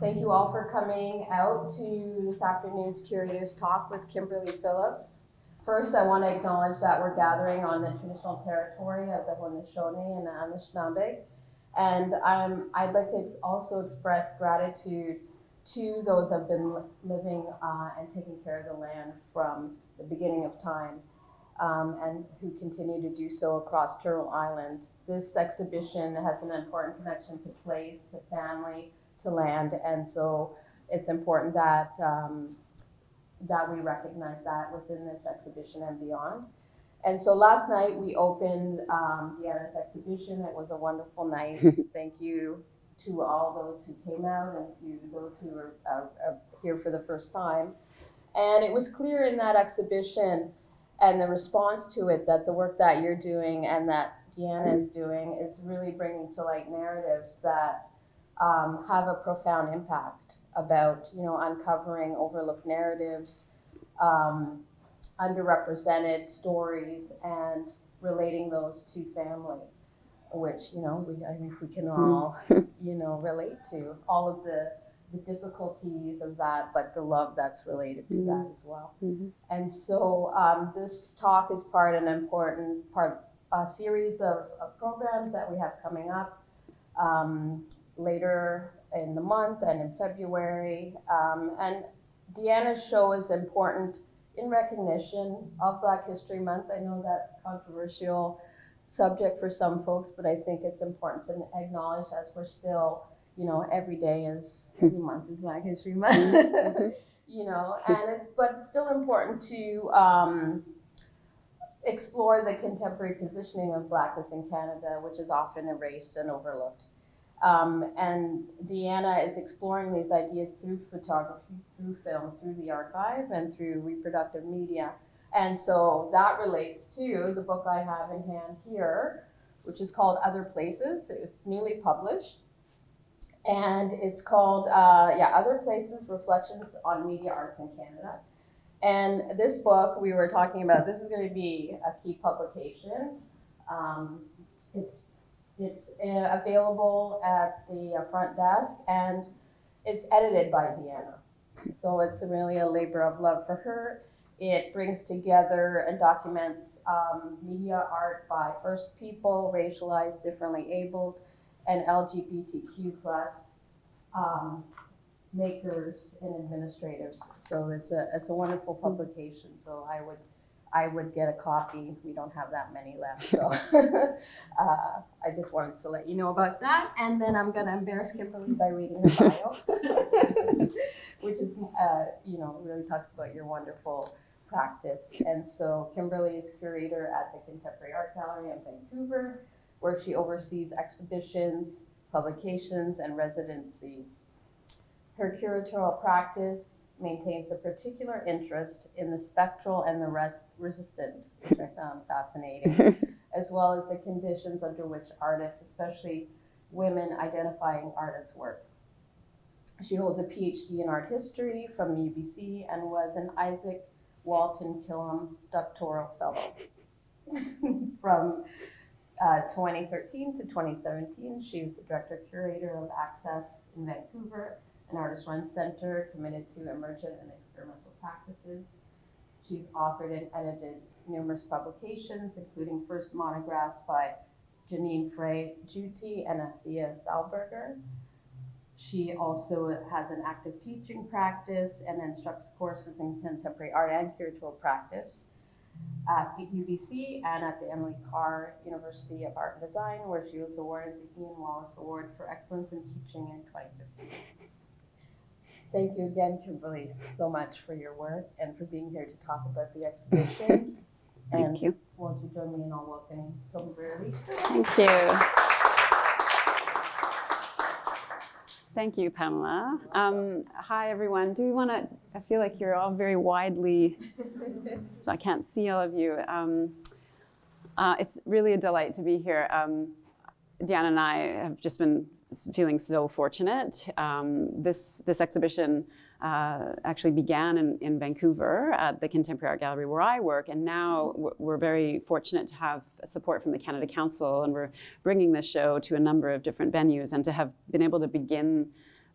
Thank you all for coming out to this afternoon's Curators Talk with Kimberly Phillips. First, I want to acknowledge that we're gathering on the traditional territory of the Haudenosaunee and the Anishinaabe. And I'd like to also express gratitude to those that have been living and taking care of the land from the beginning of time, and who continue to do so across Turtle Island. This exhibition has an important connection to place, to family, to land, and so it's important that that we recognize that within this exhibition and beyond. And so last night we opened Deanna's exhibition. It was a wonderful night. Thank you to all those who came out and to those who are here for the first time. And it was clear in that exhibition and the response to it that the work that you're doing and that Deanna is doing is really bringing to light narratives that have a profound impact about, uncovering overlooked narratives, underrepresented stories, and relating those to family, which, I think we can all, relate to all of the difficulties of that, but the love that's related to that as well. And so this talk is an important a series of programs that we have coming up later in the month and in February. And Deanna's show is important in recognition of Black History Month. I know that's a controversial subject for some folks, but I think it's important to acknowledge as we're still, every month is Black History Month, and but it's still important to explore the contemporary positioning of Blackness in Canada, which is often erased and overlooked. And Deanna is exploring these ideas through photography, through film, through the archive, and through reproductive media. And so that relates to the book I have in hand here, which is called Other Places. It's newly published. And it's called, Other Places, Reflections on Media Arts in Canada. And this book we were talking about, this is going to be a key publication. It's available at the front desk, and it's edited by Deanna. So it's really a labor of love for her. It brings together and documents media art by First People, racialized, differently abled, and LGBTQ plus makers and administrators. So it's a wonderful publication. So I would get a copy. We don't have that many left, so I just wanted to let you know about that. And then I'm going to embarrass Kimberly by reading her bio, which is, really talks about your wonderful practice. And so Kimberly is curator at the Contemporary Art Gallery in Vancouver, where she oversees exhibitions, publications, and residencies. Her curatorial practice maintains a particular interest in the spectral and the resistant, which I found fascinating, as well as the conditions under which artists, especially women identifying artists, work. She holds a PhD in art history from UBC and was an Izaak Walton Killam Doctoral Fellow. From 2013 to 2017, she was the Director Curator of Access in Vancouver, an artist-run center committed to emergent and experimental practices. She's authored and edited numerous publications, including first monographs by Jeneen Frei Njootli and Althea Thauberger. She also has an active teaching practice and instructs courses in contemporary art and curatorial practice at UBC and at the Emily Carr University of Art and Design, where she was awarded the Ian Wallace Award for Excellence in Teaching in 2015. Thank you again, Kimberly, so much for your work and for being here to talk about the exhibition. Thank you. Won't you join me in all welcoming Kimberly? Thank you. Thank you, Pamela. Hi, everyone. Do we want to, I feel like you're all very widely, I can't see all of you. It's really a delight to be here. Deanna and I have just been feeling so fortunate. This exhibition actually began in Vancouver at the Contemporary Art Gallery where I work, and now we're very fortunate to have support from the Canada Council, and we're bringing this show to a number of different venues, and to have been able to begin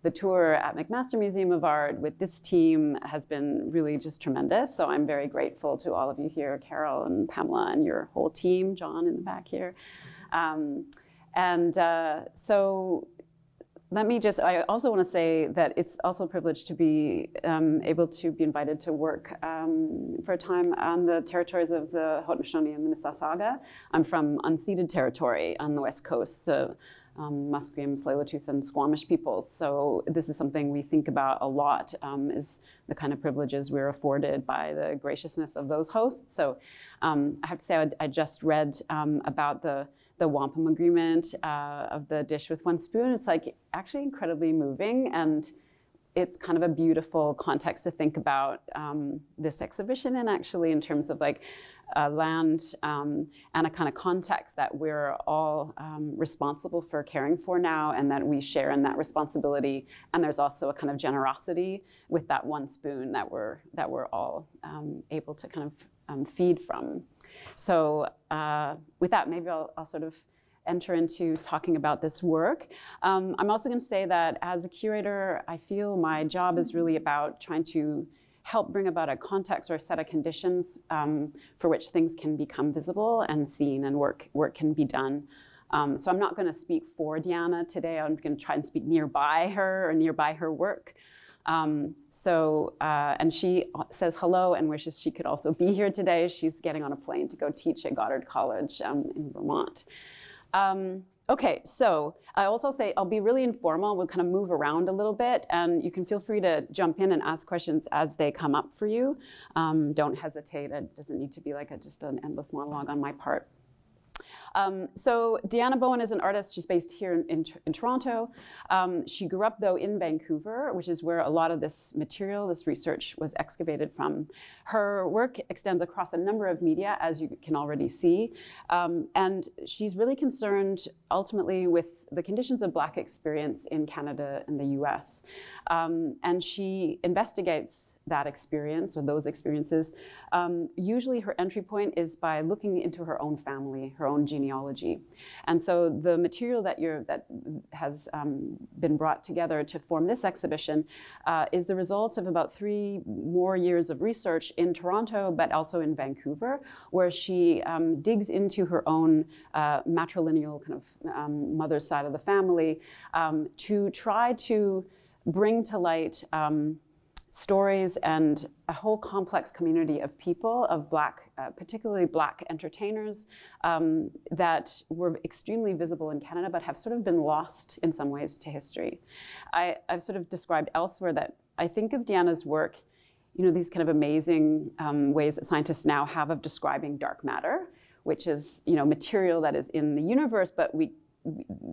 the tour at McMaster Museum of Art with this team has been really just tremendous. So I'm very grateful to all of you here, Carol and Pamela and your whole team, John in the back here. So let me just, I also want to say that it's also a privilege to be able to be invited to work for a time on the territories of the Haudenosaunee and the Mississauga. I'm from unceded territory on the West Coast, so Musqueam, Tsleil-Waututh, and Squamish peoples. So this is something we think about a lot, is the kind of privileges we're afforded by the graciousness of those hosts. So I have to say, I just read about the wampum agreement of the dish with one spoon. It's like actually incredibly moving, and it's kind of a beautiful context to think about this exhibition in, actually, in terms of like land and a kind of context that we're all responsible for caring for now, and that we share in that responsibility. And there's also a kind of generosity with that one spoon that we're all able to kind of feed from. So with that, maybe I'll sort of enter into talking about this work. I'm also going to say that as a curator, I feel my job is really about trying to help bring about a context or a set of conditions for which things can become visible and seen, and work can be done. So I'm not going to speak for Deanna today. I'm going to try and speak nearby her or nearby her work. And she says hello and wishes she could also be here today. She's getting on a plane to go teach at Goddard College in Vermont. Okay, so I also say I'll be really informal. We'll kind of move around a little bit, and you can feel free to jump in and ask questions as they come up for you. Don't hesitate. It doesn't need to be like just an endless monologue on my part. So Deanna Bowen is an artist. She's based here in Toronto. She grew up, though, in Vancouver, which is where a lot of this material, this research, was excavated from. Her work extends across a number of media, as you can already see. And she's really concerned, ultimately, with the conditions of Black experience in Canada and the US. And she investigates that experience, or those experiences. Usually her entry point is by looking into her own family, her own genealogy. And so the material that has been brought together to form this exhibition is the result of about 3 more years of research in Toronto, but also in Vancouver, where she digs into her own matrilineal kind of mother's side of the family to try to bring to light stories and a whole complex community of people, of Black, particularly Black entertainers that were extremely visible in Canada, but have sort of been lost in some ways to history. I've sort of described elsewhere that I think of Deanna's work, these kind of amazing ways that scientists now have of describing dark matter, which is, material that is in the universe, but we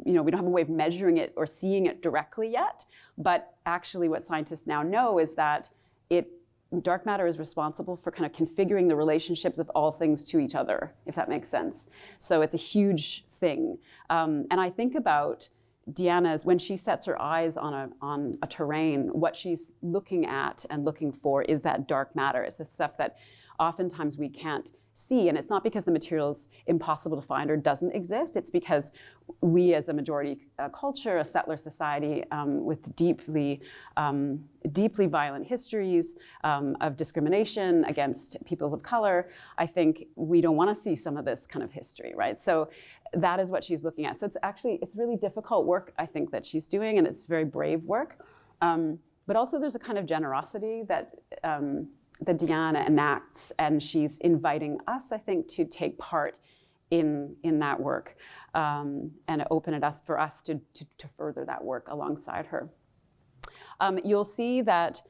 don't have a way of measuring it or seeing it directly yet. But actually what scientists now know is that dark matter is responsible for kind of configuring the relationships of all things to each other, if that makes sense. So it's a huge thing. And I think about Deanna's, when she sets her eyes on a terrain, what she's looking at and looking for is that dark matter. It's the stuff that oftentimes we can't see. And it's not because the material's impossible to find or doesn't exist. It's because we, as a majority culture, a settler society with deeply violent histories of discrimination against peoples of color, I think we don't want to see some of this kind of history, right? So that is what she's looking at. So it's really difficult work, I think, that she's doing, and it's very brave work. But also there's a kind of generosity that Deanna enacts, and she's inviting us, I think, to take part in that work and open it up for us to further that work alongside her. You'll see that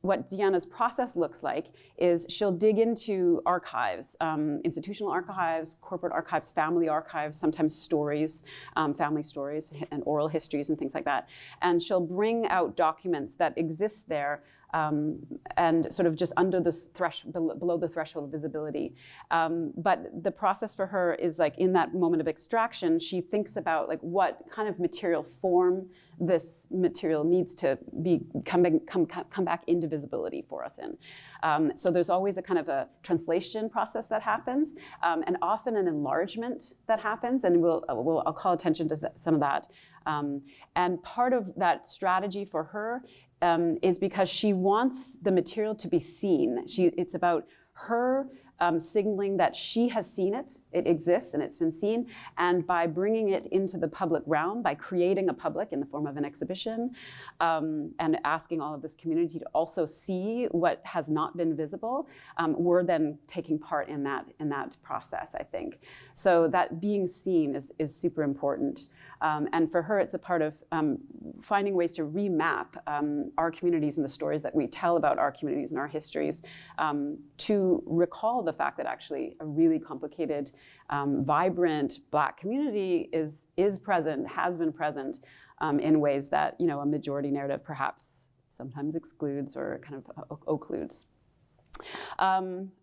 what Deanna's process looks like is she'll dig into archives, institutional archives, corporate archives, family archives, sometimes stories, family stories and oral histories and things like that. And she'll bring out documents that exist there and sort of just under the below the threshold of visibility. But the process for her is like in that moment of extraction, she thinks about like what kind of material form this material needs to come back into visibility for us in. So there's always a kind of a translation process that happens, and often an enlargement that happens, and I'll call attention to some of that And part of that strategy for her is because she wants the material to be seen. It's about her signaling that she has seen it, it exists and it's been seen, and by bringing it into the public realm, by creating a public in the form of an exhibition, and asking all of this community to also see what has not been visible, we're then taking part in that process, I think. So that being seen is super important. And for her, it's a part of finding ways to remap our communities and the stories that we tell about our communities and our histories, to recall the fact that actually a really complicated, vibrant Black community is present, has been present in ways that, you know, a majority narrative perhaps sometimes excludes or kind of occludes.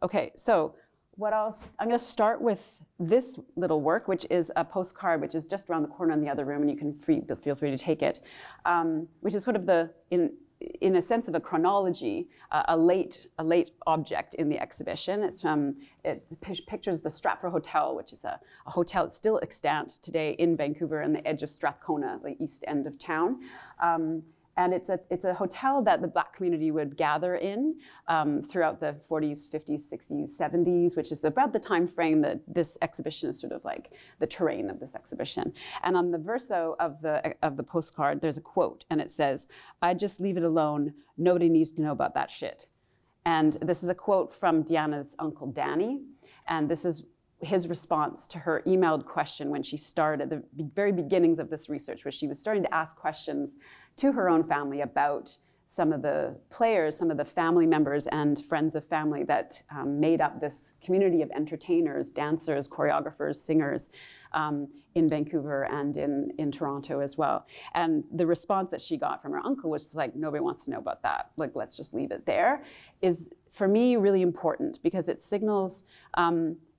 Okay, so what else? I'm going to start with this little work, which is a postcard, which is just around the corner in the other room, and you can feel free to take it, which is sort of in a sense of a chronology, a late object in the exhibition. It pictures the Stratford Hotel, which is a hotel that's still extant today in Vancouver on the edge of Strathcona, the east end of town. And it's a hotel that the Black community would gather in throughout the 40s, 50s, 60s, 70s, which is about the time frame that this exhibition is sort of like the terrain of this exhibition. And on the verso of the postcard, there's a quote, and it says, "I'd just leave it alone. Nobody needs to know about that shit." And this is a quote from Deanna's uncle Danny, and this is his response to her emailed question when she started, the very beginnings of this research, where she was starting to ask questions to her own family about some of the players, some of the family members and friends of family that made up this community of entertainers, dancers, choreographers, singers in Vancouver and in Toronto as well. And the response that she got from her uncle was like, nobody wants to know about that. Like, let's just leave it there, is for me really important because it signals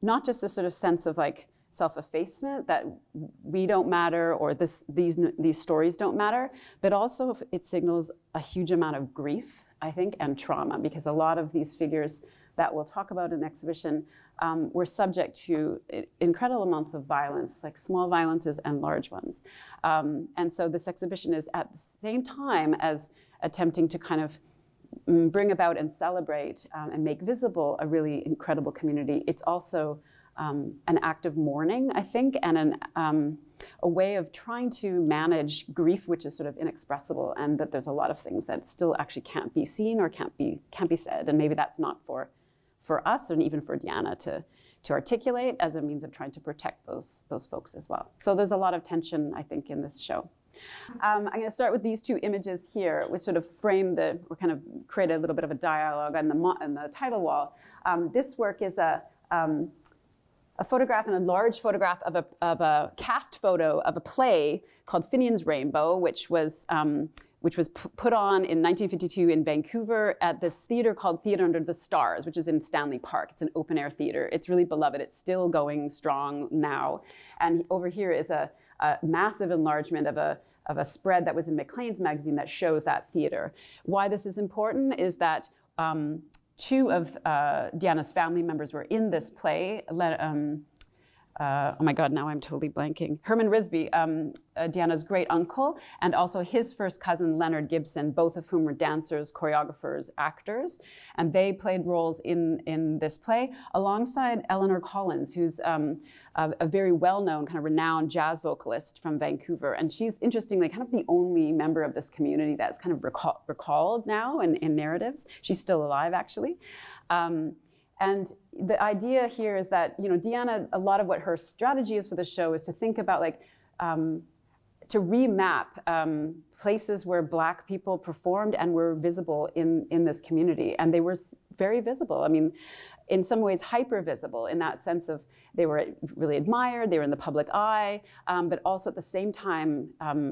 not just a sort of sense of like self-effacement that we don't matter or these stories don't matter, but also it signals a huge amount of grief, I think, and trauma, because a lot of these figures that we'll talk about in the exhibition were subject to incredible amounts of violence, like small violences and large ones. And so this exhibition is at the same time as attempting to kind of bring about and celebrate and make visible a really incredible community. It's also an act of mourning, I think, and a way of trying to manage grief, which is sort of inexpressible, and that there's a lot of things that still actually can't be seen or can't be said, and maybe that's not for us and even for Deanna to articulate as a means of trying to protect those folks as well. So there's a lot of tension, I think, in this show. I'm going to start with these two images here, which sort of frame or kind of create a little bit of a dialogue on the title wall. This work is a photograph, and a large photograph of a cast photo of a play called Finian's Rainbow, which was put on in 1952 in Vancouver at this theater called Theater Under the Stars, which is in Stanley Park. It's an open air theater. It's really beloved. It's still going strong now. And over here is a massive enlargement of a spread that was in Maclean's magazine that shows that theater. Why this is important is that two of Deanna's family members were in this play. Oh my God, now I'm totally blanking. Herman Risby, Deanna's great uncle, and also his first cousin, Leonard Gibson, both of whom were dancers, choreographers, actors. And they played roles in this play alongside Eleanor Collins, who's a very well-known, kind of renowned jazz vocalist from Vancouver. And she's, interestingly, kind of the only member of this community that's kind of recalled now in narratives. She's still alive, actually. And the idea here is that, you know, Deanna, a lot of what her strategy is for the show is to think about, like, to remap places where Black people performed and were visible in this community. And they were very visible. I mean, in some ways hyper visible, in that sense of they were really admired, they were in the public eye, but also at the same time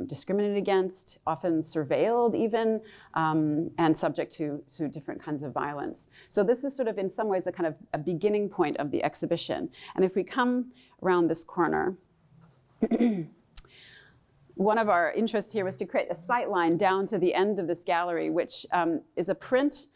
discriminated against, often surveilled even, and subject to different kinds of violence. So this is sort of in some ways a kind of a beginning point of the exhibition. And if we come around this corner, one of our interests here was to create a sight line down to the end of this gallery, which is a print.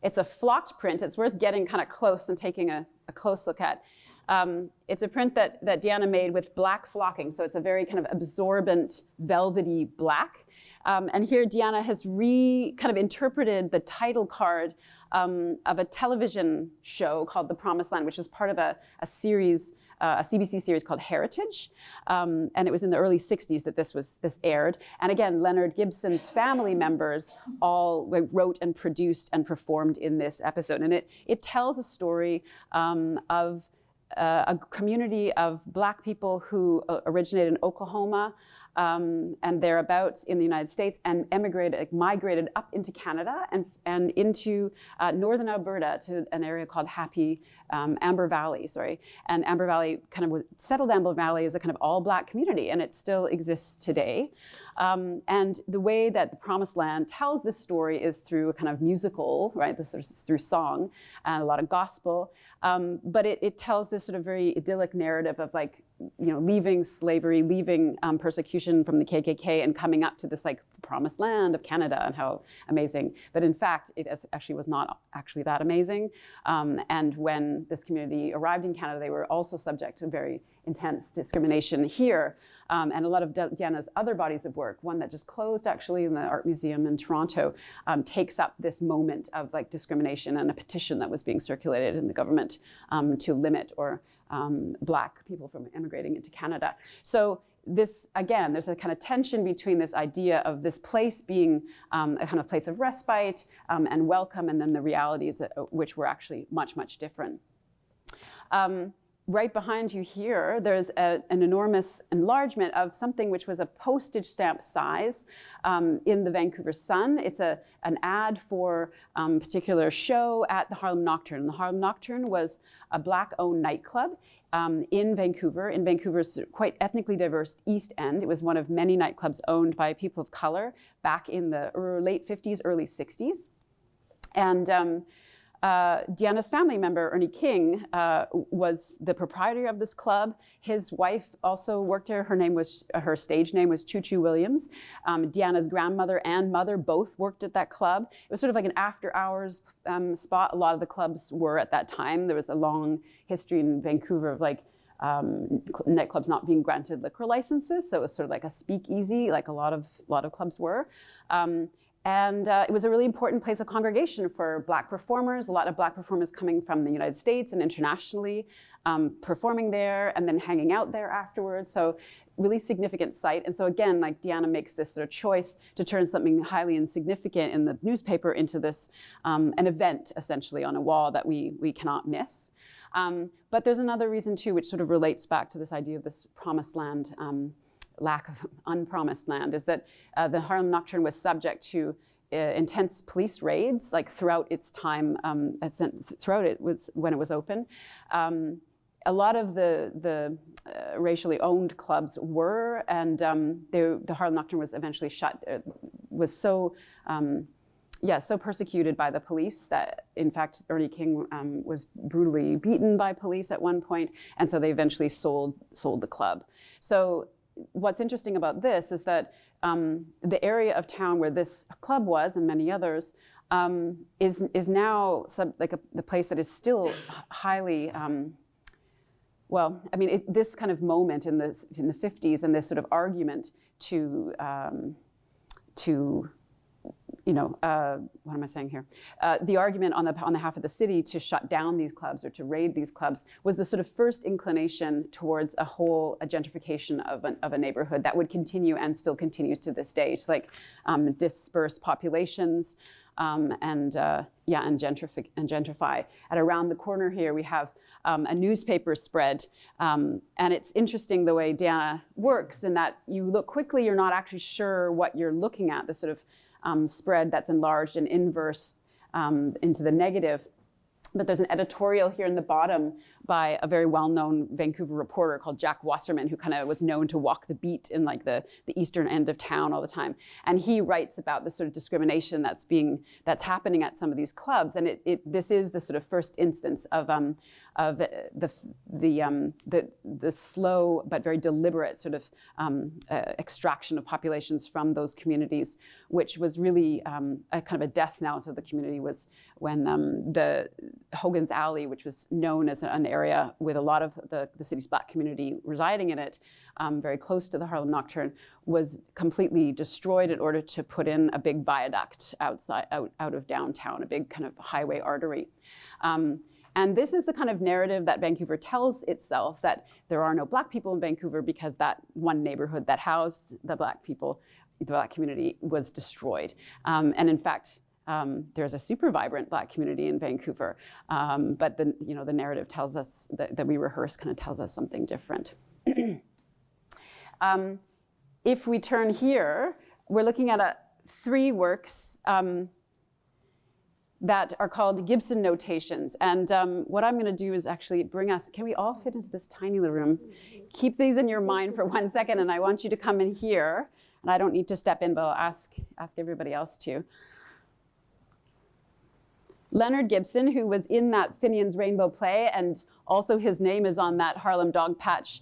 It's a flocked print. It's worth getting kind of close and taking a close look at. It's a print that Deanna made with black flocking, so it's a very kind of absorbent, velvety black. And here Deanna has kind of interpreted the title card of a television show called The Promised Land, which was part of a series, a CBC series called Heritage. And it was in the early 60s that this aired. And again, Leonard Gibson's family members all wrote and produced and performed in this episode. And it tells a story of a community of Black people who originated in Oklahoma and thereabouts in the United States and migrated up into Canada and into northern Alberta to an area called Amber Valley, And Amber Valley settled Amber Valley as a kind of all Black community, and it still exists today. And the way that The Promised Land tells this story is through a kind of musical, right? This is through song and a lot of gospel. But it tells this sort of very idyllic narrative of leaving slavery, leaving persecution from the KKK and coming up to this promised land of Canada and how amazing. But in fact, it actually was not actually that amazing. And when this community arrived in Canada, they were also subject to very intense discrimination here. And a lot of Deanna's other bodies of work, one that just closed actually in the Art Museum in Toronto, takes up this moment of discrimination and a petition that was being circulated in the government to limit Black people from immigrating into Canada. So this, again, there's a kind of tension between this idea of this place being a kind of place of respite and welcome, and then the realities which were actually much, much different. Right behind you here, there's an enormous enlargement of something which was a postage stamp size in the Vancouver Sun. It's an ad for a particular show at the Harlem Nocturne. The Harlem Nocturne was a Black-owned nightclub in Vancouver's quite ethnically diverse East End. It was one of many nightclubs owned by people of color back in the late 50s, early 60s. And Deanna's family member, Ernie King, was the proprietor of this club. His wife also worked there. Her stage name was Choo Choo Williams. Deanna's grandmother and mother both worked at that club. It was sort of like an after-hours spot. A lot of the clubs were at that time. There was a long history in Vancouver of nightclubs not being granted liquor licenses, so it was sort of like a speakeasy, like a lot of clubs were. And it was a really important place of congregation for Black performers, a lot of Black performers coming from the United States and internationally, performing there and then hanging out there afterwards. So really significant site. And so again, Deanna makes this sort of choice to turn something highly insignificant in the newspaper into this, an event essentially on a wall that we cannot miss. But there's another reason too, which sort of relates back to this idea of this promised land, lack of unpromised land, is that the Harlem Nocturne was subject to intense police raids throughout its time, when it was open. A lot of the racially owned clubs were, and the Harlem Nocturne was eventually shut. Was so persecuted by the police that, in fact, Ernie King was brutally beaten by police at one point, and so they eventually sold the club. So what's interesting about this is that the area of town where this club was, and many others, is now the place that is still highly, this kind of moment in the 50s and this sort of argument to what am I saying here? The argument on the half of the city to shut down these clubs or to raid these clubs was the sort of first inclination towards a gentrification of a neighborhood that would continue and still continues to this day, to disperse populations and gentrify. And around the corner here we have a newspaper spread, and it's interesting the way Deanna works in that you look quickly, you're not actually sure what you're looking at, the sort of spread that's enlarged and inverse into the negative. But there's an editorial here in the bottom by a very well-known Vancouver reporter called Jack Wasserman, who kind of was known to walk the beat in the eastern end of town all the time. And he writes about the sort of discrimination that's happening at some of these clubs. And this is the sort of first instance of the slow but very deliberate sort of extraction of populations from those communities, which was really a kind of a death knell to the community was when the Hogan's Alley, which was known as an area with a lot of the city's Black community residing in it, very close to the Harlem Nocturne, was completely destroyed in order to put in a big viaduct out of downtown, a big kind of highway artery. And this is the kind of narrative that Vancouver tells itself, that there are no Black people in Vancouver because that one neighborhood that housed the Black people, the Black community, was destroyed. And in fact, there's a super vibrant Black community in Vancouver, but the narrative tells us that we rehearse kind of tells us something different. If we turn here, we're looking at 3 works that are called Gibson notations. And what I'm gonna do is actually bring us, can we all fit into this tiny little room? Keep these in your mind for 1 second, and I want you to come in here. And I don't need to step in, but I'll ask everybody else to. Leonard Gibson, who was in that Finian's Rainbow play, and also his name is on that Harlem Dog Patch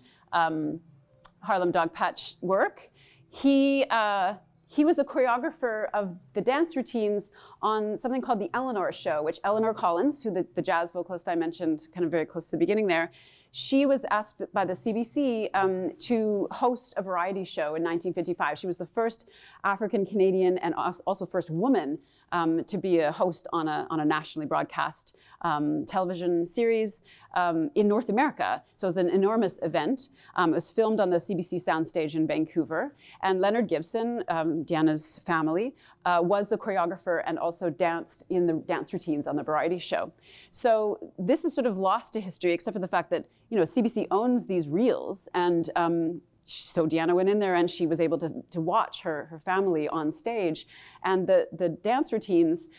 work. He was the choreographer of the dance routines on something called the Eleanor Show, which Eleanor Collins, who the jazz vocalist I mentioned kind of very close to the beginning there, she was asked by the CBC to host a variety show in 1955. She was the first African-Canadian and also first woman to be a host on a nationally broadcast television series in North America. So it was an enormous event. It was filmed on the CBC soundstage in Vancouver. And Leonard Gibson, Deanna's family, was the choreographer and also danced in the dance routines on the variety show. So this is sort of lost to history, except for the fact that CBC owns these reels, and so Deanna went in there and she was able to watch her family on stage. And the dance routines,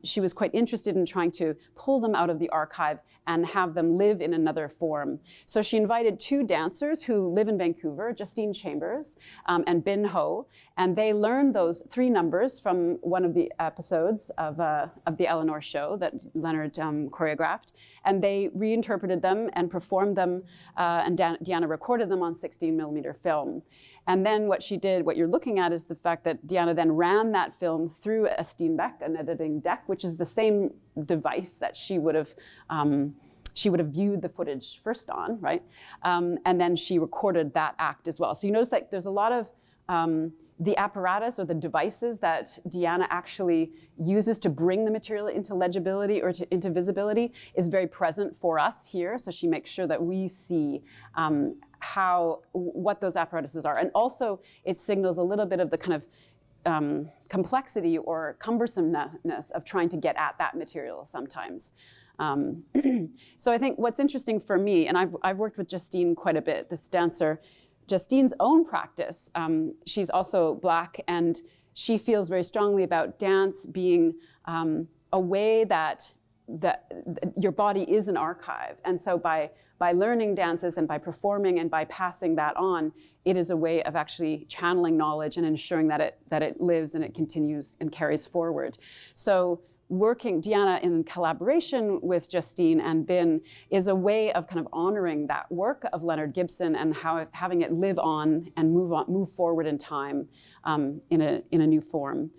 she was quite interested in trying to pull them out of the archive and have them live in another form. So she invited 2 dancers who live in Vancouver, Justine Chambers and Bin Ho, and they learned those 3 numbers from one of the episodes of the Eleanor Show that Leonard choreographed, and they reinterpreted them and performed them, and Deanna recorded them on 16mm film. And then what she did, what you're looking at, is the fact that Deanna then ran that film through a Steenbeck, an editing deck, which is the same device that she would have viewed the footage first on, right? And then she recorded that act as well. So you notice that there's a lot of the apparatus or the devices that Deanna actually uses to bring the material into legibility or into visibility is very present for us here. So she makes sure that we see what those apparatuses are. And also it signals a little bit of the kind of complexity or cumbersomeness of trying to get at that material sometimes. So I think what's interesting for me, and I've worked with Justine quite a bit, this dancer, Justine's own practice, she's also Black, and she feels very strongly about dance being a way that your body is an archive. And so by learning dances and by performing and by passing that on, it is a way of actually channeling knowledge and ensuring that it lives and it continues and carries forward. So Deanna in collaboration with Justine and Bin is a way of kind of honoring that work of Leonard Gibson and having it live on and move forward in time in a new form.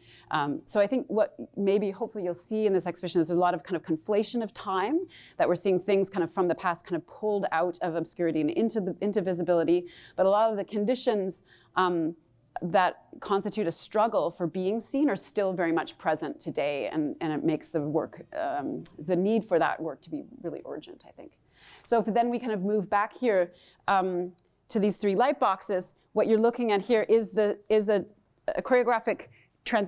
So I think what maybe hopefully you'll see in this exhibition is there's a lot of kind of conflation of time, that we're seeing things kind of from the past kind of pulled out of obscurity and into visibility, but a lot of the conditions that constitute a struggle for being seen are still very much present today, and it makes the work, the need for that work to be really urgent, I think. So if then we kind of move back here to these 3 light boxes, what you're looking at here is a choreographic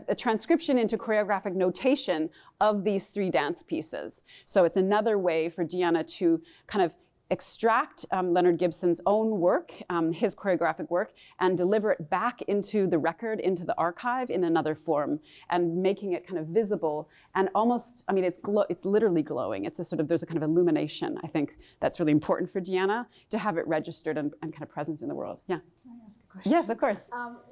a transcription into choreographic notation of these 3 dance pieces. So it's another way for Deanna to kind of extract Leonard Gibson's own work, his choreographic work, and deliver it back into the record, into the archive in another form, and making it kind of visible and almost, I mean, it's literally glowing. It's there's a kind of illumination, I think, that's really important for Deanna, to have it registered and kind of present in the world. Yeah. Can I ask a question? Yes, of course.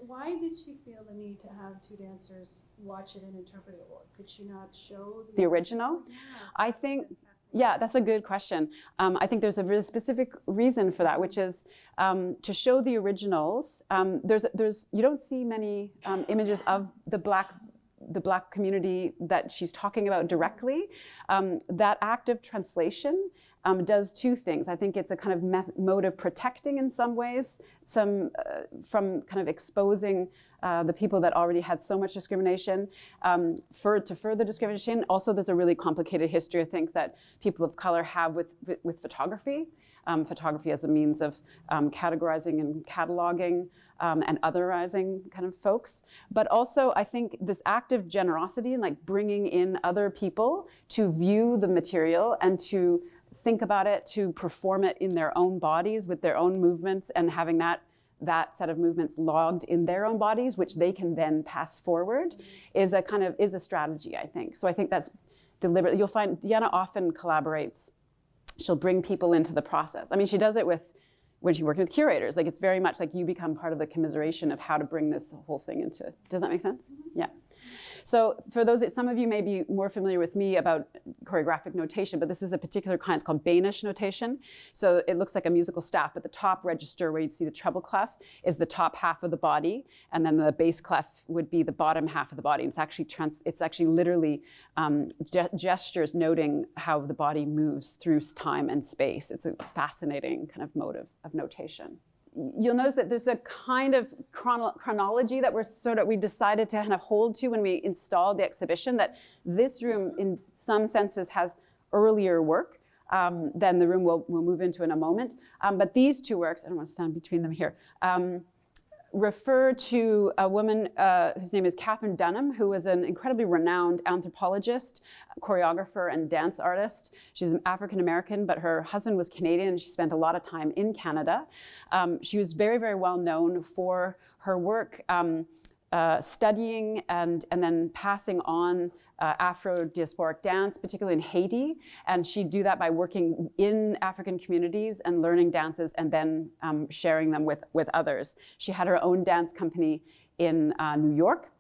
Why did she feel the need to have 2 dancers watch it and interpret it? Or could she not show the original? Yeah. I think, yeah, that's a good question. I think there's a really specific reason for that, which is to show the originals. You don't see many images of the Black community that she's talking about directly. That act of translation does two things. I think it's a kind of mode of protecting in some ways, from kind of exposing the people that already had so much discrimination to further discrimination. Also, there's a really complicated history, I think, that people of color have with photography. Photography as a means of categorizing and cataloging and otherizing kind of folks. But also, I think this active generosity and like bringing in other people to view the material and to think about it, to perform it in their own bodies with their own movements, and having that set of movements logged in their own bodies, which they can then pass forward, is a strategy, I think. So I think that's deliberate. You'll find Deanna often collaborates. She'll bring people into the process. I mean, she does it when she works with curators. Like, it's very much like you become part of the commiseration of how to bring this whole thing into. Does that make sense? Mm-hmm. Yeah. So for those, some of you may be more familiar with me about choreographic notation, but this is a particular kind. It's called Banish notation. So it looks like a musical staff, but the top register where you'd see the treble clef is the top half of the body, and then the bass clef would be the bottom half of the body. And it's actually literally gestures noting how the body moves through time and space. It's a fascinating kind of mode of notation. You'll notice that there's a kind of chronology that we decided to kind of hold to when we installed the exhibition, that this room in some senses has earlier work than the room we'll move into in a moment. But these two works, I don't want to stand between them here, refer to a woman whose name is Katherine Dunham, who was an incredibly renowned anthropologist, choreographer, and dance artist. She's an African-American, but her husband was Canadian, and she spent a lot of time in Canada. She was very, very well known for her work studying and then passing on Afro-diasporic dance, particularly in Haiti. And she'd do that by working in African communities and learning dances and then sharing them with others. She had her own dance company in New York.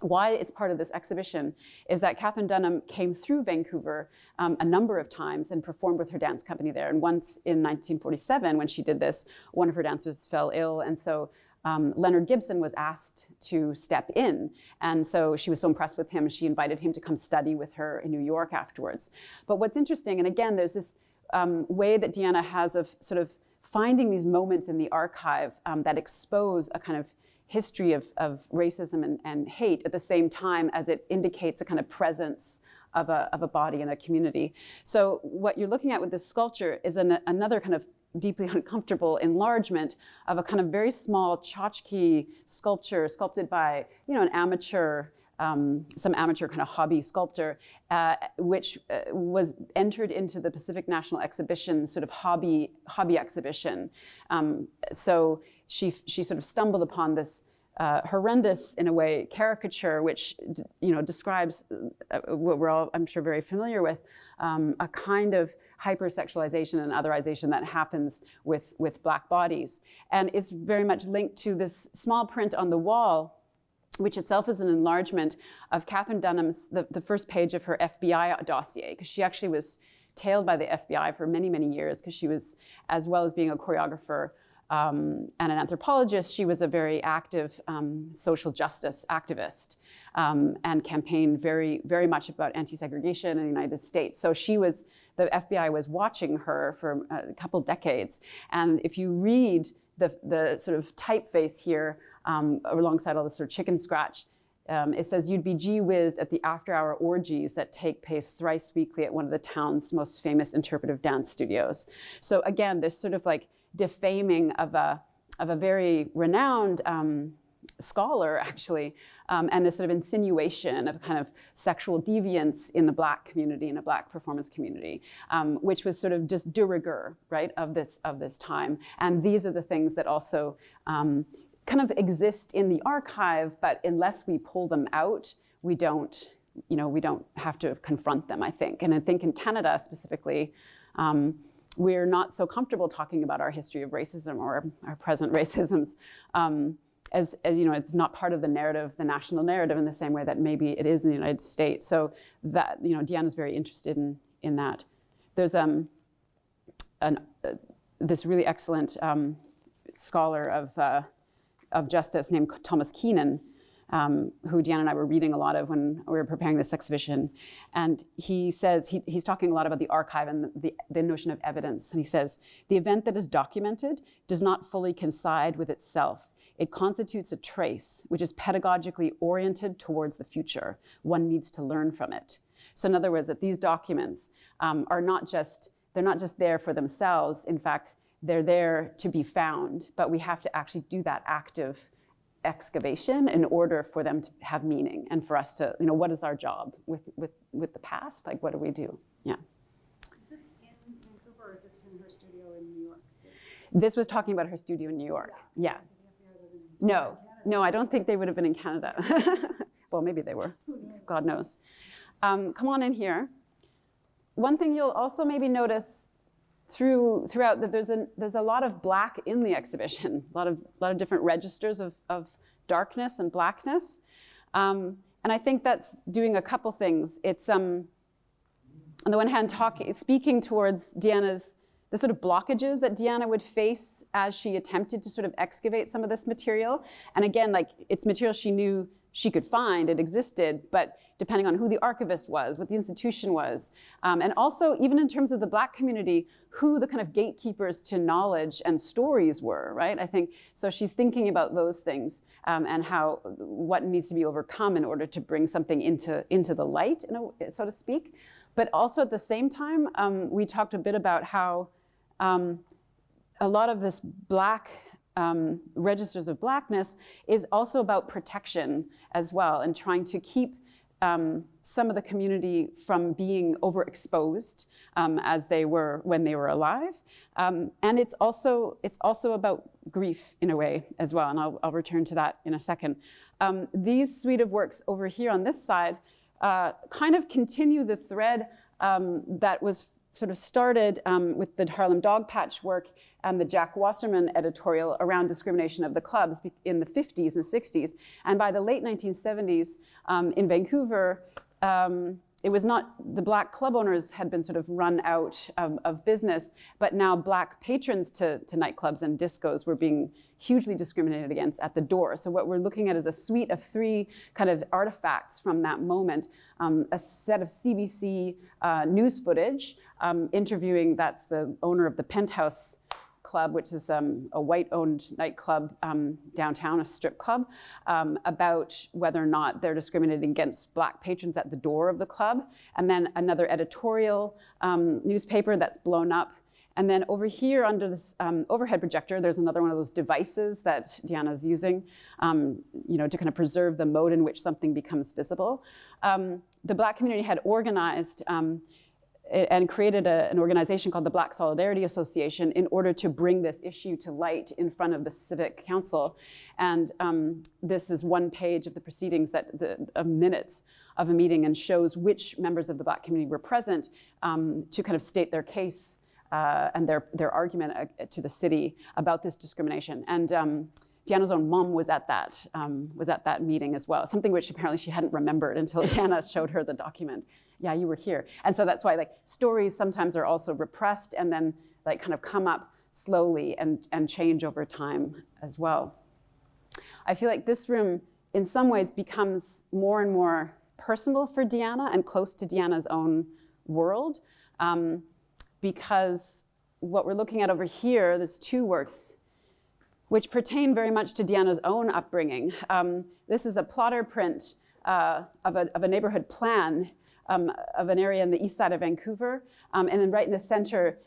Why it's part of this exhibition is that Katherine Dunham came through Vancouver a number of times and performed with her dance company there. And once in 1947, when she did this, one of her dancers fell ill, and so Leonard Gibson was asked to step in. And so she was so impressed with him, she invited him to come study with her in New York afterwards. But what's interesting, and again, there's this way that Deanna has of sort of finding these moments in the archive that expose a kind of history of racism and hate at the same time as it indicates a kind of presence of a body in a community. So what you're looking at with this sculpture is another kind of deeply uncomfortable enlargement of a kind of very small tchotchke sculpture sculpted by, an amateur, some amateur kind of hobby sculptor, which was entered into the Pacific National Exhibition sort of hobby exhibition. So she sort of stumbled upon this horrendous, in a way, caricature, which describes what we're all, I'm sure, very familiar with, a kind of hypersexualization and otherization that happens with Black bodies. And it's very much linked to this small print on the wall, which itself is an enlargement of Katherine Dunham's, the first page of her FBI dossier, because she actually was tailed by the FBI for many, many years, because she was, as well as being a choreographer and an anthropologist, she was a very active social justice activist and campaigned very, very much about anti-segregation in the United States. So the FBI was watching her for a couple decades. And if you read the sort of typeface here alongside all the sort of chicken scratch, it says, "You'd be gee-whizzed at the after-hour orgies that take place thrice weekly at one of the town's most famous interpretive dance studios." So again, there's sort of like defaming of a very renowned scholar, actually, and this sort of insinuation of kind of sexual deviance in the Black community, in a Black performance community, which was sort of just de rigueur, right, of this time. And these are the things that also kind of exist in the archive, but unless we pull them out, we don't have to confront them, I think. And I think in Canada specifically, we're not so comfortable talking about our history of racism or our present racisms, as it's not part of the narrative, the national narrative, in the same way that maybe it is in the United States. So that, Deanna's very interested in that. There's this really excellent scholar of justice named Thomas Keenan, who Deanna and I were reading a lot of when we were preparing this exhibition. And he says, he's talking a lot about the archive and the notion of evidence. And he says, the event that is documented does not fully coincide with itself. It constitutes a trace, which is pedagogically oriented towards the future. One needs to learn from it. So in other words, that these documents they're not just there for themselves. In fact, they're there to be found, but we have to actually do that active excavation in order for them to have meaning and for us to, what is our job with the past? Like, what do we do? Yeah. Is this in Vancouver or is this in her studio in New York? This was talking about her studio in New York. Yeah. No, I don't think they would have been in Canada. Well, maybe they were. God knows. Come on in here. One thing you'll also maybe notice throughout that there's a lot of black in the exhibition, a lot of different registers of darkness and blackness, and I think that's doing a couple things. It's on the one hand speaking towards the sort of blockages that Deanna would face as she attempted to sort of excavate some of this material, and again, like, it's material she knew she could find, it existed, but depending on who the archivist was, what the institution was, and also even in terms of the Black community, who the kind of gatekeepers to knowledge and stories were, right? I think, so she's thinking about those things and what needs to be overcome in order to bring something into the light, so to speak. But also at the same time, we talked a bit about how a lot of this Black registers of Blackness is also about protection as well, and trying to keep some of the community from being overexposed as they were when they were alive. And it's also about grief in a way as well, and I'll return to that in a second. These suite of works over here on this side kind of continue the thread that was sort of started with the Harlem Dog Patch work and the Jack Wasserman editorial around discrimination of the clubs in the 50s and 60s. And by the late 1970s in Vancouver, it was not, the Black club owners had been sort of run out of business, but now Black patrons to nightclubs and discos were being hugely discriminated against at the door. So what we're looking at is a suite of 3 kind of artifacts from that moment, a set of CBC news footage interviewing, that's the owner of the Penthouse Club, which is a white-owned nightclub downtown, a strip club, about whether or not they're discriminating against Black patrons at the door of the club. And then another editorial newspaper that's blown up. And then over here under this overhead projector, there's another one of those devices that Deanna's using, to kind of preserve the mode in which something becomes visible. The Black community had organized and created an organization called the Black Solidarity Association in order to bring this issue to light in front of the Civic Council. And this is one page of the proceedings, of minutes of a meeting, and shows which members of the Black community were present to kind of state their case and their argument to the city about this discrimination. And Deanna's own mom was at that meeting as well, something which apparently she hadn't remembered until Deanna showed her the document. Yeah, you were here. And so that's why, like, stories sometimes are also repressed and then, like, kind of come up slowly and change over time as well. I feel like this room in some ways becomes more and more personal for Deanna and close to Deanna's own world, because what we're looking at over here, there's 2 works which pertain very much to Deanna's own upbringing. This is a plotter print of a neighborhood plan of an area in the east side of Vancouver. And then right in the center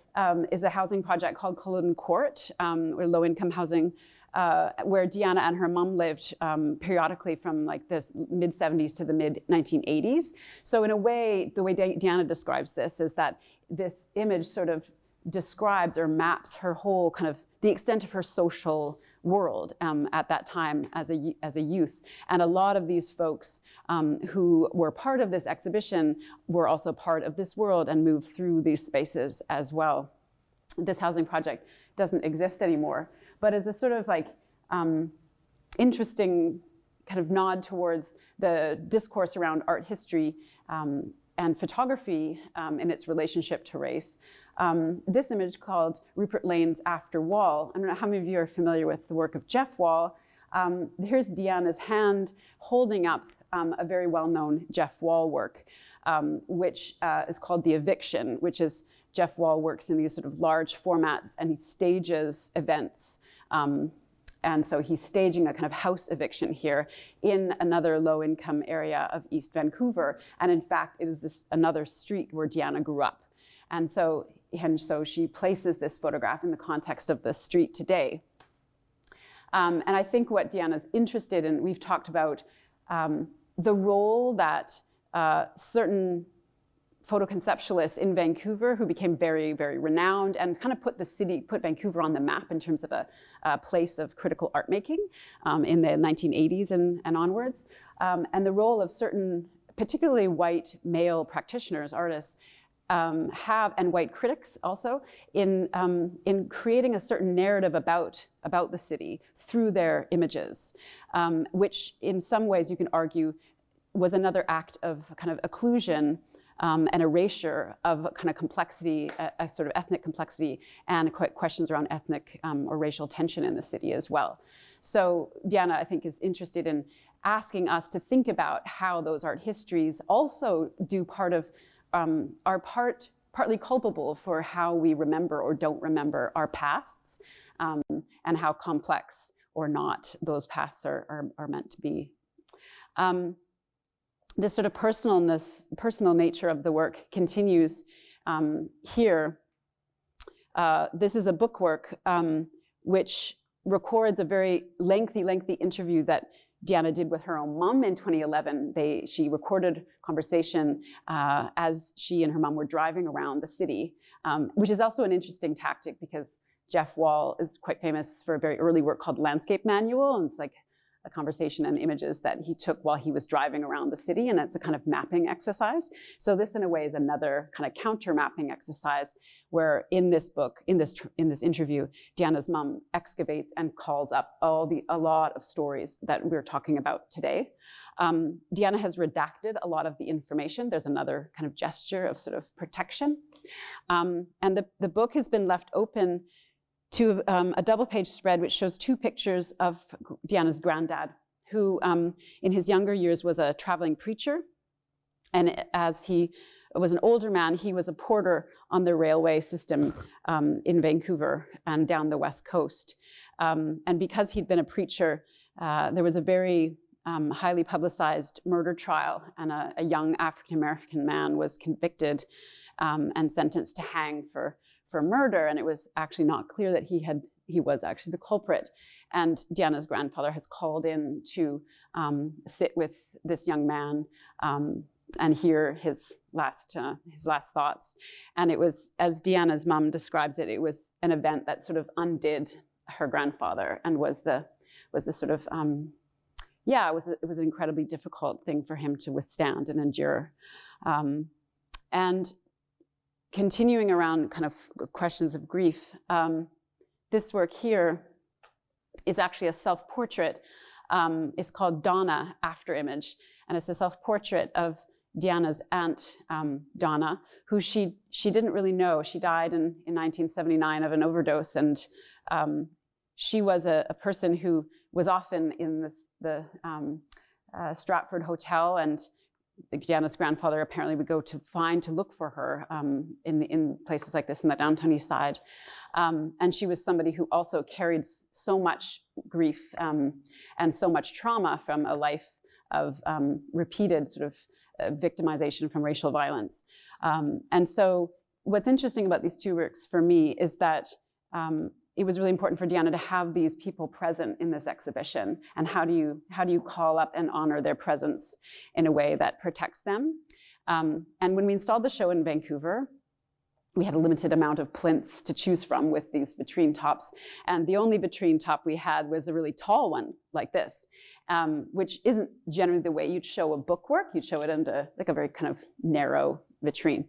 is a housing project called Culloden Court, or low-income housing, where Deanna and her mom lived periodically from like the mid-70s to the mid-1980s. So in a way, the way Deanna describes this is that this image sort of describes or maps her whole kind of the extent of her social world at that time as a youth. And a lot of these folks who were part of this exhibition were also part of this world and moved through these spaces as well. This housing project doesn't exist anymore, but as a sort of like interesting kind of nod towards the discourse around art history and photography in its relationship to race. This image called Rupert Lane's After Wall. I don't know how many of you are familiar with the work of Jeff Wall, Here's Deanna's hand holding up a very well-known Jeff Wall work, which is called The Eviction, which is Jeff Wall works in these sort of large formats, and he stages events. And so he's staging a kind of house eviction here in another low-income area of East Vancouver. And in fact, it is this another street where Deanna grew up. And so she places this photograph in the context of the street today. And I think what Deanna's interested in, we've talked about the role that certain photoconceptualists in Vancouver who became very, very renowned and kind of put Vancouver on the map in terms of a place of critical art making in the 1980s and onwards. And the role of certain, particularly white male practitioners, artists, and white critics also, in creating a certain narrative about the city through their images, which in some ways you can argue was another act of kind of occlusion and erasure of kind of complexity, a sort of ethnic complexity, and questions around ethnic or racial tension in the city as well. So Deanna, I think, is interested in asking us to think about how those art histories also are partly culpable for how we remember or don't remember our pasts, and how complex or not those pasts are meant to be. This sort of personal nature of the work continues here. This is a bookwork which records a very lengthy interview that Deanna did with her own mom in 2011. She recorded conversation as she and her mom were driving around the city, which is also an interesting tactic because Jeff Wall is quite famous for a very early work called Landscape Manual, and it's like a conversation and images that he took while he was driving around the city, and it's a kind of mapping exercise. So this, in a way, is another kind of counter mapping exercise where in this book, in this interview, Deanna's mom excavates and calls up a lot of stories that we're talking about today. Deanna has redacted a lot of the information. There's another kind of gesture of sort of protection. And the book has been left open to a double-page spread which shows two pictures of Deanna's granddad, who in his younger years was a traveling preacher. And as he was an older man, he was a porter on the railway system in Vancouver and down the West Coast. And because he'd been a preacher, there was a very highly publicized murder trial, and a young African-American man was convicted and sentenced to hang for murder, and it was actually not clear that he was actually the culprit. And Deanna's grandfather has called in to sit with this young man and hear his last thoughts. And it was, as Deanna's mom describes it, it was an event that sort of undid her grandfather and was the sort of it was an incredibly difficult thing for him to withstand and endure. And continuing around kind of questions of grief, this work here is actually a self-portrait. It's called Donna After Image, and it's a self-portrait of Deanna's aunt, Donna, who she didn't really know. She died in 1979 of an overdose, and she was a person who was often in the Stratford Hotel, and Deanna's grandfather apparently would go to look for her in places like this in the downtown east side. And she was somebody who also carried so much grief and so much trauma from a life of repeated sort of victimization from racial violence. And so what's interesting about these two works for me is that it was really important for Deanna to have these people present in this exhibition. And how do you call up and honor their presence in a way that protects them? And when we installed the show in Vancouver, we had a limited amount of plinths to choose from with these vitrine tops. And the only vitrine top we had was a really tall one like this, which isn't generally the way you'd show a bookwork. You'd show it under like a very kind of narrow vitrine.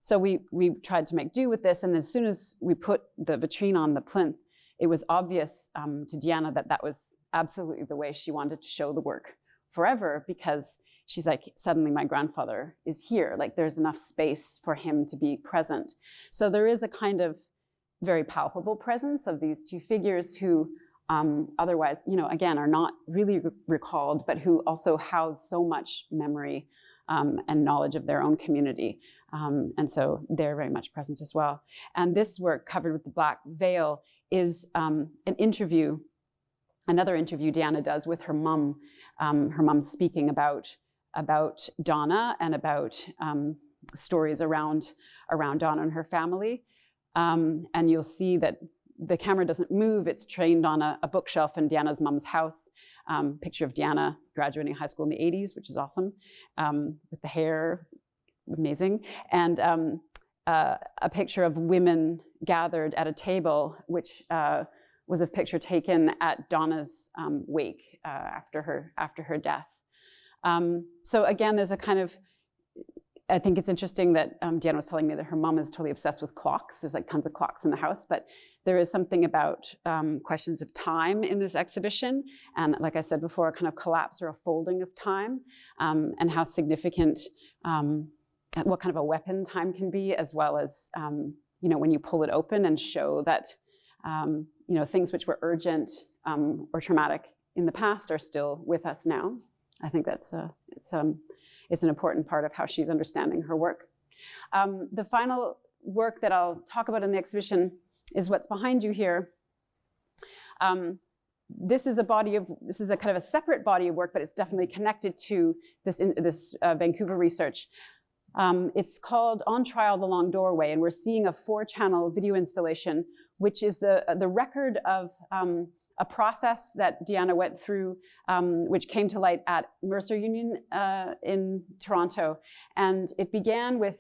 So we tried to make do with this, and as soon as we put the vitrine on the plinth, it was obvious to Deanna that was absolutely the way she wanted to show the work forever, because she's like, suddenly my grandfather is here, like there's enough space for him to be present. So there is a kind of very palpable presence of these two figures who otherwise, again, are not really recalled, but who also house so much memory and knowledge of their own community. And so they're very much present as well. And this work, Covered with the Black Veil, is an interview, another interview Deanna does with her mom speaking about Donna and about stories around Donna and her family. And you'll see that the camera doesn't move. It's trained on a bookshelf in Deanna's mom's house. Picture of Deanna graduating high school in the 80s, which is awesome, with the hair, amazing. And a picture of women gathered at a table, which was a picture taken at Donna's wake after her death. So again, there's a kind of, I think it's interesting that Deanna was telling me that her mom is totally obsessed with clocks. There's like tons of clocks in the house, but there is something about questions of time in this exhibition. And like I said before, a kind of collapse or a folding of time, and how significant, what kind of a weapon time can be, as well as, when you pull it open and show that, things which were urgent or traumatic in the past are still with us now. I think that's it's an important part of how she's understanding her work. The final work that I'll talk about in the exhibition is what's behind you here. This is a kind of a separate body of work, but it's definitely connected to this Vancouver research. It's called On Trial, The Long Doorway, and we're seeing a 4-channel video installation, which is the record of a process that Deanna went through, which came to light at Mercer Union in Toronto. And it began with,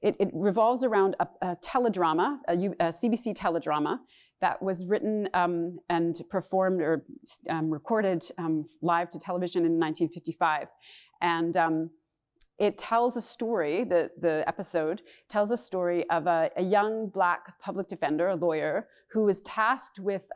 it revolves around a teledrama, a CBC teledrama that was written and performed or recorded live to television in 1955. And it tells a story, the episode tells a story of a young Black public defender, a lawyer, who was tasked with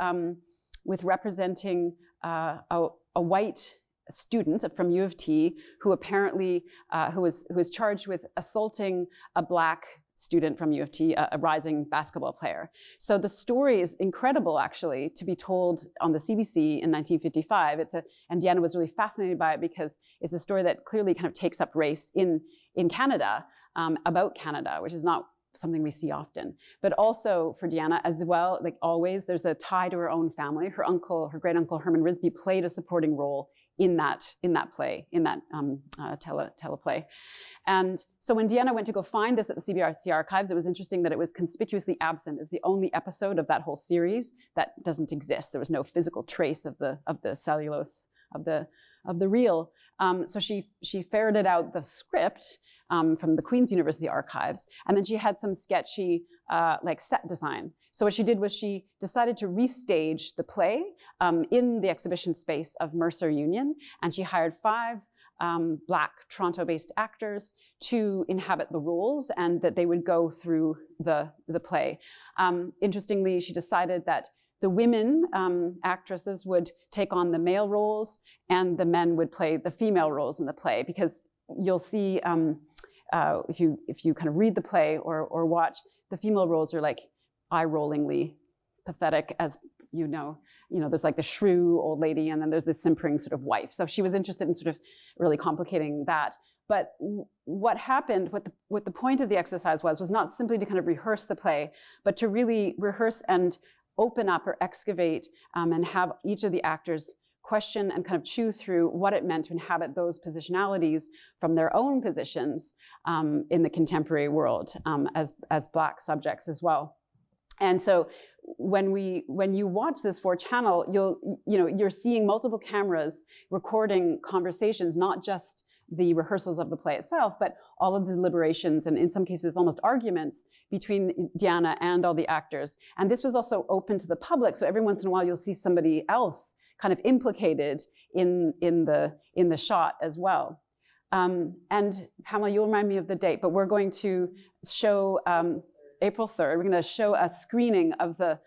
representing a white student from U of T who apparently, who was charged with assaulting a Black student from U of T, a rising basketball player. So the story is incredible, actually, to be told on the CBC in 1955. And Deanna was really fascinated by it because it's a story that clearly kind of takes up race in Canada, about Canada, which is not something we see often. But also for Deanna as well, like always, there's a tie to her own family. Her great uncle Herman Risby played a supporting role in that play, in that teleplay. And so when Deanna went to go find this at the CBRC archives, it was interesting that it was conspicuously absent. It's the only episode of that whole series that doesn't exist. There was no physical trace of the cellulose of the reel. So she ferreted out the script from the Queen's University archives, and then she had some sketchy set design. So what she did was she decided to restage the play in the exhibition space of Mercer Union, and she hired 5 Black Toronto-based actors to inhabit the roles, and that they would go through the play. Interestingly, she decided that the women actresses would take on the male roles, and the men would play the female roles in the play, because you'll see if you kind of read the play or watch, the female roles are like eye-rollingly pathetic, as you know, there's like the shrew old lady, and then there's the simpering sort of wife. So she was interested in sort of really complicating that. But what happened, what the point of the exercise was not simply to kind of rehearse the play, but to really rehearse and open up or excavate and have each of the actors question and kind of chew through what it meant to inhabit those positionalities from their own positions in the contemporary world as Black subjects as well. And so when you watch this 4-channel, you're seeing multiple cameras recording conversations, not just the rehearsals of the play itself, but all of the deliberations and in some cases almost arguments between Deanna and all the actors. And this was also open to the public, so every once in a while you'll see somebody else kind of implicated in the shot as well. And Pamela, you'll remind me of the date, but we're going to show April 3rd. We're going to show a screening of a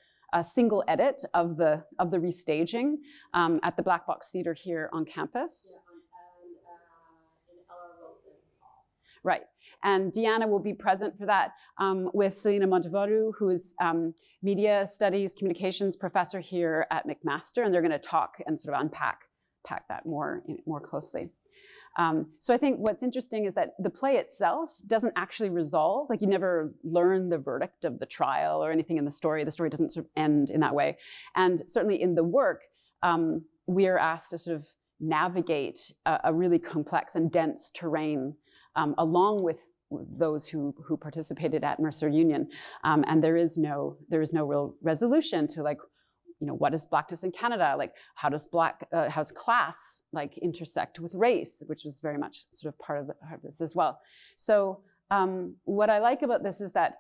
single edit of the restaging at the Black Box Theatre here on campus. Right. And Deanna will be present for that with Selena Montevoru, who is media studies, communications professor here at McMaster, and they're going to talk and sort of unpack that more closely. So I think what's interesting is that the play itself doesn't actually resolve. Like, you never learn the verdict of the trial or anything in the story. The story doesn't sort of end in that way. And certainly in the work, we are asked to sort of navigate a really complex and dense terrain along with those who participated at Mercer Union. And there is no real resolution to, like, you know, what is Blackness in Canada? Like, how does class like intersect with race, which was very much sort of part of this as well. So what I like about this is that,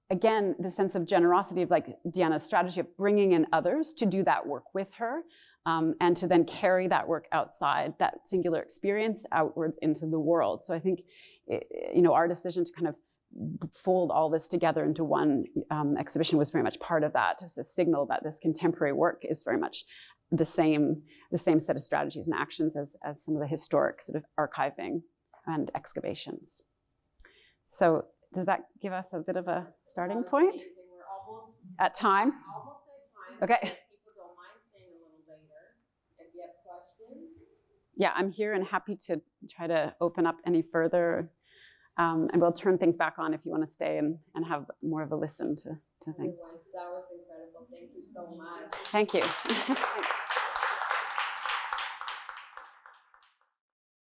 again, the sense of generosity of, like, Deanna's strategy of bringing in others to do that work with her, and to then carry that work outside, that singular experience outwards into the world. So I think, you know, our decision to kind of fold all this together into one exhibition was very much part of that, as a signal that this contemporary work is very much the same set of strategies and actions as some of the historic sort of archiving and excavations. So does that give us a bit of a starting point? We're almost at time. Okay. If people don't mind staying a little later, if you have questions. Yeah, I'm here and happy to try to open up any further. And we'll turn things back on if you want to stay and have more of a listen to things. That was incredible. Thank you so much. Thank you.